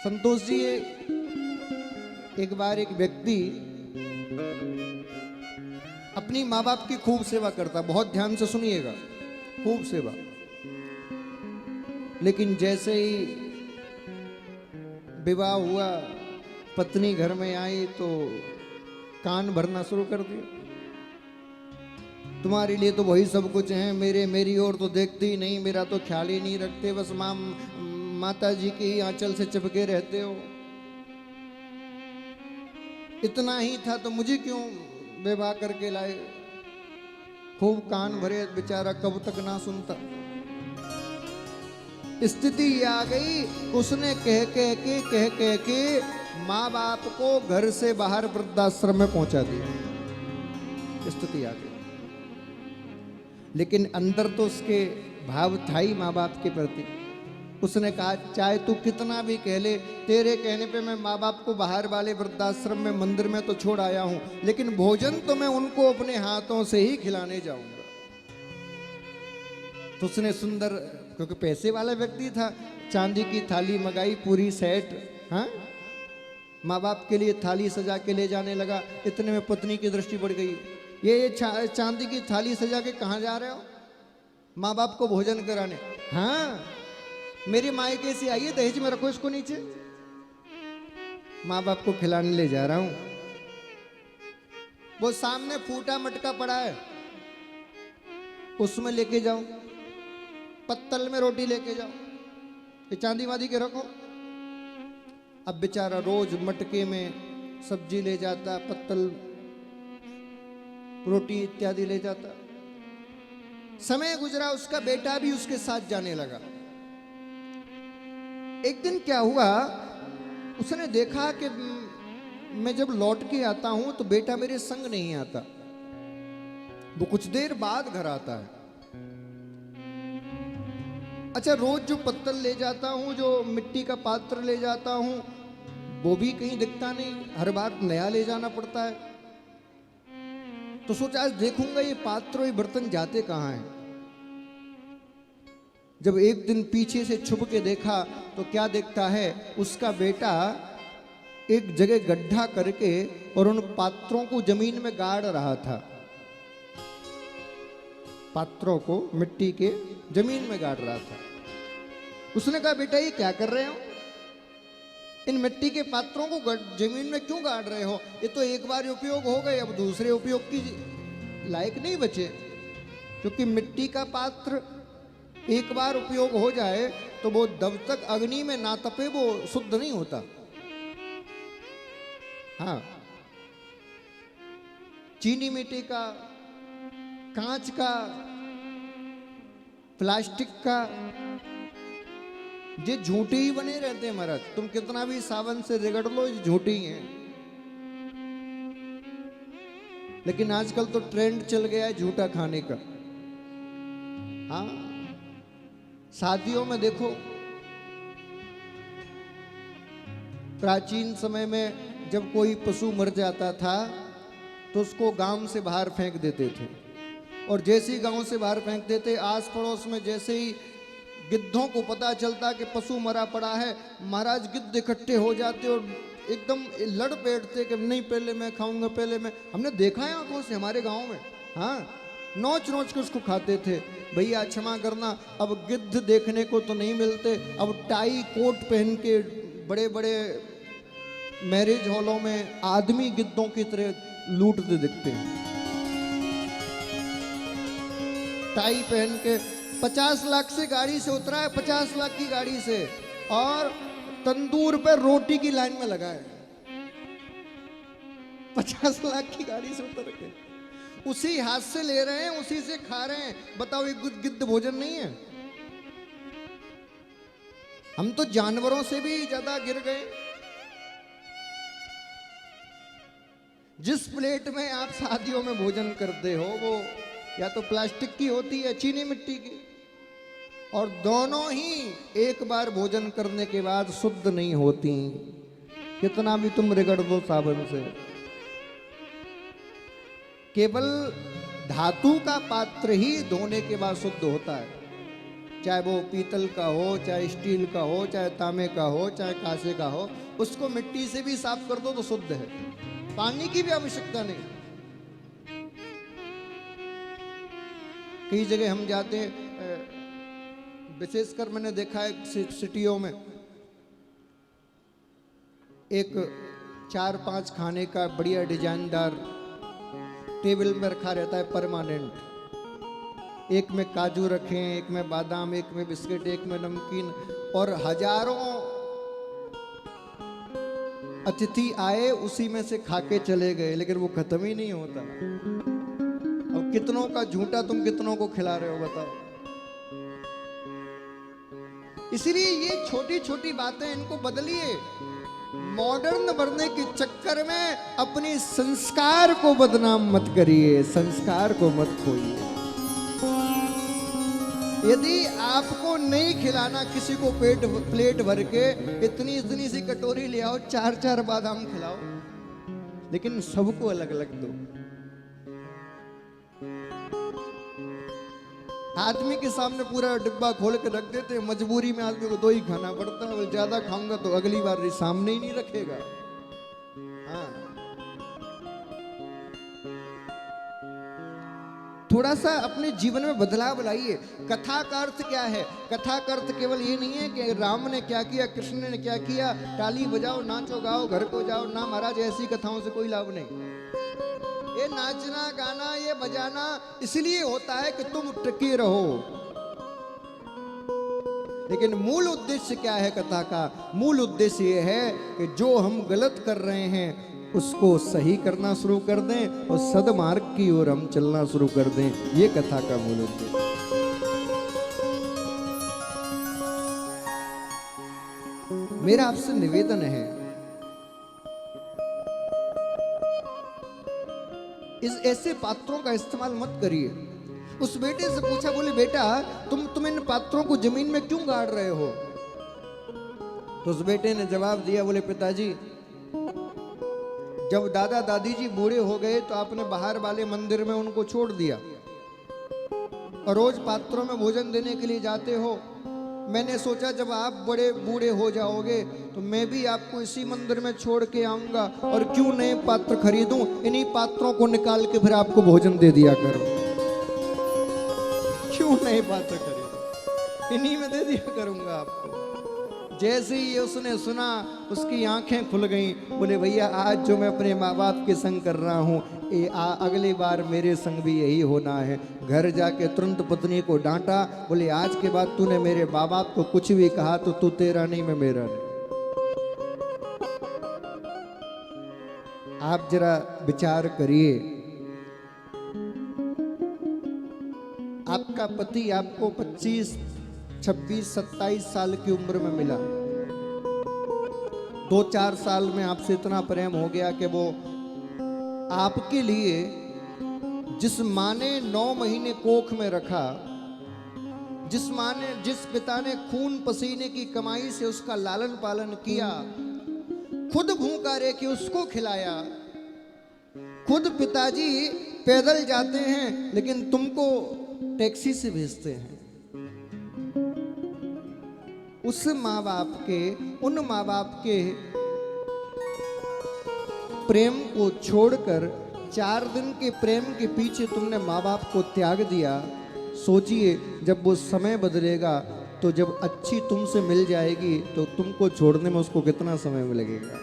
संतोष जी, एक बार एक व्यक्ति अपनी माँ बाप की खूब सेवा करता, बहुत ध्यान से सुनिएगा, खूब सेवा। लेकिन जैसे ही विवाह हुआ, पत्नी घर में आई तो कान भरना शुरू कर दिया। तुम्हारे लिए तो वही सब कुछ है, मेरी ओर तो देखते ही नहीं, मेरा तो ख्याल ही नहीं रखते, बस माता जी के ही आंचल से चिपके रहते हो। इतना ही था तो मुझे क्यों विवाह करके लाए। खूब कान भरे, बेचारा कब तक ना सुनता। स्थिति ये आ गई, उसने कह के माँ बाप को घर से बाहर वृद्धाश्रम में पहुंचा दिया। स्थिति आ गई, लेकिन अंदर तो उसके भाव था ही माँ बाप के प्रति। उसने कहा चाहे तू कितना भी कह ले, तेरे कहने पे मैं माँ बाप को बाहर वाले वृद्धाश्रम में मंदिर में तो छोड़ आया हूं, लेकिन भोजन तो मैं उनको अपने हाथों से ही खिलाने जाऊंगा। तो उसने सुंदर, क्योंकि पैसे वाला व्यक्ति था, चांदी की थाली मंगाई पूरी सेट। हाँ, माँ बाप के लिए थाली सजा के ले जाने लगा। इतने में पत्नी की दृष्टि बढ़ गई। ये चांदी की थाली सजा के कहाँ जा रहे हो? माँ बाप को भोजन कराने। हाँ, मेरी मायके से आई है, दहेज में रखो इसको नीचे, माँ बाप को खिलाने ले जा रहा हूं। वो सामने फूटा मटका पड़ा है, उसमें लेके जाओ, पत्तल में रोटी लेके जाओ, ये चांदी वादी के रखो। अब बेचारा रोज मटके में सब्जी ले जाता, पत्तल रोटी इत्यादि ले जाता। समय गुजरा, उसका बेटा भी उसके साथ जाने लगा। एक दिन क्या हुआ, उसने देखा कि मैं जब लौट के आता हूं तो बेटा मेरे संग नहीं आता। वो कुछ देर बाद घर आता है। अच्छा, रोज जो पत्तल ले जाता हूं, जो मिट्टी का पात्र ले जाता हूं, वो भी कहीं दिखता नहीं, हर बार नया ले जाना पड़ता है। तो सोचा आज देखूंगा ये पात्र, ये बर्तन जाते कहां हैं। जब एक दिन पीछे से छुप के देखा तो क्या देखता है, उसका बेटा एक जगह गड्ढा करके और उन पात्रों को जमीन में गाड़ रहा था। पात्रों को मिट्टी के जमीन में गाड़ रहा था। उसने कहा बेटा ये क्या कर रहे हो? इन मिट्टी के पात्रों को जमीन में क्यों गाड़ रहे हो? ये तो एक बार उपयोग हो गए, अब दूसरे उपयोग की लायक नहीं बचे। क्योंकि मिट्टी का पात्र एक बार उपयोग हो जाए तो वो जब तक अग्नि में ना तपे वो शुद्ध नहीं होता। हाँ, चीनी मिट्टी का, कांच का, प्लास्टिक का, ये झूठे ही बने रहते हैं महाराज। तुम कितना भी सावन से रगड़ लो, ये झूठे ही हैं। लेकिन आजकल तो ट्रेंड चल गया है झूठा खाने का। हाँ, शादियों में देखो, प्राचीन समय में जब कोई पशु मर जाता था तो उसको गांव से बाहर फेंक देते थे, और जैसे ही गांव से बाहर फेंक देते, आस पड़ोस में जैसे ही गिद्धों को पता चलता कि पशु मरा पड़ा है, महाराज गिद्ध इकट्ठे हो जाते और एकदम लड़ बैठते कि नहीं पहले मैं खाऊंगा, पहले मैं। हमने देखा है आंखों से हमारे गांव में। हाँ, नोच नोच के उसको खाते थे। भैया क्षमा करना, अब गिद्ध देखने को तो नहीं मिलते। अब टाई कोट पहन के बड़े बड़े मैरिज हॉलों में आदमी गिद्धों की तरह लूटते दिखते हैं। टाई पहन के 50 लाख से गाड़ी से उतरा है, 50 लाख की गाड़ी से, और तंदूर पे रोटी की लाइन में लगा है। 50 लाख की गाड़ी से उतर के उसी हाथ से ले रहे हैं, उसी से खा रहे हैं। बताओ ये गिद्ध भोजन नहीं है? हम तो जानवरों से भी ज्यादा गिर गए। जिस प्लेट में आप शादियों में भोजन करते हो वो या तो प्लास्टिक की होती है, चीनी मिट्टी की, और दोनों ही एक बार भोजन करने के बाद शुद्ध नहीं होती, कितना भी तुम रगड़ दो साबुन से। केवल धातु का पात्र ही धोने के बाद शुद्ध होता है। चाहे वो पीतल का हो, चाहे स्टील का हो, चाहे तांबे का हो, चाहे कांसे का हो, उसको मिट्टी से भी साफ कर दो तो शुद्ध है, पानी की भी आवश्यकता नहीं। कई जगह हम जाते हैं, विशेषकर मैंने देखा है सिटियों में, एक 4-5 खाने का बढ़िया डिजाइनदार टेबल में रखा रहता है परमानेंट। एक में काजू रखे, एक में बादाम, एक में बिस्किट, एक में नमकीन, और हजारों अतिथि आए उसी में से खा के चले गए, लेकिन वो खत्म ही नहीं होता। और कितनों का झूठा तुम कितनों को खिला रहे हो बताओ। इसलिए ये छोटी छोटी बातें इनको बदलिए। मॉडर्न बनने के चक्कर में अपनी संस्कार को बदनाम मत करिए, संस्कार को मत खोइए। यदि आपको नहीं खिलाना किसी को प्लेट भर के, इतनी इतनी सी कटोरी ले आओ, 4-4 बादाम खिलाओ, लेकिन सबको अलग अलग दो। आदमी के सामने पूरा डिब्बा खोल के रख देते हैं, मजबूरी में आदमी को 2 ही खाना पड़ता है। ज्यादा खाऊंगा तो अगली बार सामने ही नहीं रखेगा। हाँ, थोड़ा सा अपने जीवन में बदलाव लाइए। कथा का अर्थ क्या है? कथा का अर्थ केवल ये नहीं है कि राम ने क्या किया, कृष्ण ने क्या किया, ताली बजाओ, नाचो गाओ, घर को जाओ। ना महाराज, ऐसी कथाओं से कोई लाभ नहीं। ये नाचना गाना, ये बजाना इसलिए होता है कि तुम टिके रहो, लेकिन मूल उद्देश्य क्या है कथा का? मूल उद्देश्य ये है कि जो हम गलत कर रहे हैं उसको सही करना शुरू कर दें और सदमार्ग की ओर हम चलना शुरू कर दें। ये कथा का मूल उद्देश्य। मेरा आपसे निवेदन है, इस ऐसे पात्रों का इस्तेमाल मत करिए। उस बेटे से पूछा, बोले बेटा तुम इन पात्रों को जमीन में क्यों गाड़ रहे हो? तो उस बेटे ने जवाब दिया, बोले पिताजी, जब दादा दादी जी बूढ़े हो गए तो आपने बाहर वाले मंदिर में उनको छोड़ दिया और रोज पात्रों में भोजन देने के लिए जाते हो। मैंने सोचा जब आप बड़े बूढ़े हो जाओगे तो मैं भी आपको इसी मंदिर में छोड़ के आऊंगा और क्यों नए पात्र खरीदूं, इन्हीं पात्रों को निकाल के फिर आपको भोजन दे दिया करूं। क्यों नए पात्र खरीदूं, इन्हीं में दे दिया करूंगा आपको। जैसे ही उसने सुना उसकी आंखें खुल गईं। बोले भैया, आज जो मैं अपने माँ बाप के संग कर रहा हूँ, अगली बार मेरे संग भी यही होना है। घर जाके तुरंत पत्नी को डांटा। बोले आज के बाद तूने मेरे माँ बाप को कुछ भी कहा तो तू तेरा नहीं, मैं मेरा नहीं। आप जरा विचार करिए, आपका पति आपको 25, 26, 27 साल की उम्र में मिला, 2-4 साल में आपसे इतना प्रेम हो गया कि वो आपके लिए जिस माँ ने 9 महीने कोख में रखा, जिस पिता ने खून पसीने की कमाई से उसका लालन पालन किया, खुद भूखा रह के उसको खिलाया, खुद पिताजी पैदल जाते हैं लेकिन तुमको टैक्सी से भेजते हैं। उस माँ बाप के, उन माँ बाप के प्रेम को छोड़कर 4 दिन के प्रेम के पीछे तुमने माँ बाप को त्याग दिया। सोचिए जब वो समय बदलेगा तो जब अच्छी तुमसे मिल जाएगी तो तुमको छोड़ने में उसको कितना समय लगेगा।